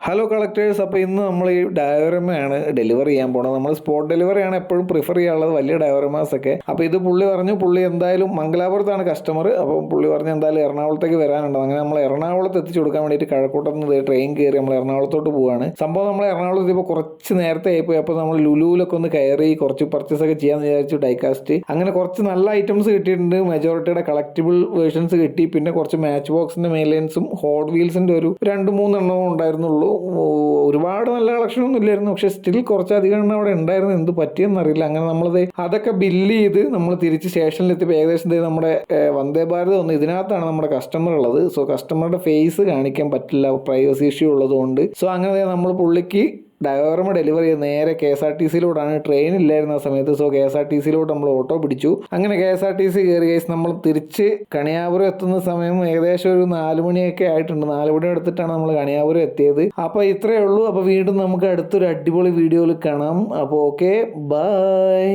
Hello collectors, അപ്പോൾ ഇന്ന് നമ്മൾ ഈ ഡയോറമയാണ് ഡെലിവറി ചെയ്യാൻ പോണത്. നമ്മൾ സ്പോട്ട് ഡെലിവറിയാണ് എപ്പോഴും പ്രിഫർ ചെയ്യാനുള്ളത്, വലിയ ഡയോറമാസ് ഒക്കെ. അപ്പോൾ ഇത് പുള്ളി പറഞ്ഞു, പുള്ളി എന്തായാലും മംഗലാപുരത്താണ് കസ്റ്റമർ. അപ്പോൾ പുള്ളി പറഞ്ഞു എന്തായാലും എറണാകുളത്തേക്ക് വരാനുണ്ട്. അങ്ങനെ നമ്മൾ എറണാകുളത്ത് എത്തിച്ചു കൊടുക്കാൻ വേണ്ടിയിട്ട് കഴക്കൂട്ടത്ത് നിന്ന് ട്രെയിൻ കയറി നമ്മൾ എറണാകുളത്തോട്ട് പോവുകയാണ്. സംഭവം നമ്മൾ എറണാകുളത്ത് ഇപ്പോൾ കുറച്ച് നേരത്തെ ആയിപ്പോയി. അപ്പോൾ നമ്മൾ ലുലുവിലൊക്കെ ഒന്ന് കയറി കുറച്ച് പർച്ചേസ് ഒക്കെ ചെയ്യാമെന്ന് വിചാരിച്ചു. ഡൈകാസ്റ്റ് അങ്ങനെ കുറച്ച് നല്ല ഐറ്റംസ് കിട്ടിയിട്ടുണ്ട്. മെജോറിറ്റിയുടെ കളക്റ്റിബിൾ വേർഷൻസ് കിട്ടി. പിന്നെ കുറച്ച് മാച്ച് ബോക്സിൻ്റെ മെയിൻലൈൻസും ഹോട്ട് വീൽസിൻ്റെ ഒരു 2-3 എണ്ണവും ഉണ്ടായിരുന്നുള്ളൂ. ഒരുപാട് നല്ല കളക്ഷനൊന്നും ഇല്ലായിരുന്നു, പക്ഷെ സ്റ്റിൽ കുറച്ചധികം എണ്ണം അവിടെ ഉണ്ടായിരുന്നു. എന്ത് പറ്റിയെന്നറിയില്ല. അങ്ങനെ നമ്മളത് അതൊക്കെ ബില്ല് ചെയ്ത് നമ്മൾ തിരിച്ച് സ്റ്റേഷനിലെത്തിയപ്പോൾ ഏകദേശം നമ്മുടെ വന്ദേ ഭാരത് ഒന്ന് ഇതിനകത്താണ് നമ്മുടെ കസ്റ്റമർ ഉള്ളത്. സോ കസ്റ്റമറുടെ ഫേസ് കാണിക്കാൻ പറ്റില്ല, പ്രൈവസി ഇഷ്യൂ ഉള്ളതുകൊണ്ട്. സോ അങ്ങനെ നമ്മൾ പുള്ളിക്ക് ഡയോറമ ഡെലിവറി ചെയ്ത് നേരെ KSRTCയിലൂടെയാണ്. ട്രെയിൻ ഇല്ലായിരുന്ന ആ സമയത്ത്. സോ KSRTCയിലോട്ട് നമ്മൾ ഓട്ടോ പിടിച്ചു. അങ്ങനെ KSRTC കയറി കേസ് നമ്മൾ തിരിച്ച് കണിയാപുരം എത്തുന്ന സമയം ഏകദേശം ഒരു 4 മണിയൊക്കെ ആയിട്ടുണ്ട്. 4 മണി എടുത്തിട്ടാണ് നമ്മൾ കണിയാപുരം എത്തിയത്. അപ്പോൾ ഇത്രയേ ഉള്ളൂ. അപ്പോൾ വീണ്ടും നമുക്ക് അടുത്തൊരു അടിപൊളി വീഡിയോയിൽ കാണാം. അപ്പോൾ ഓക്കെ, ബൈ.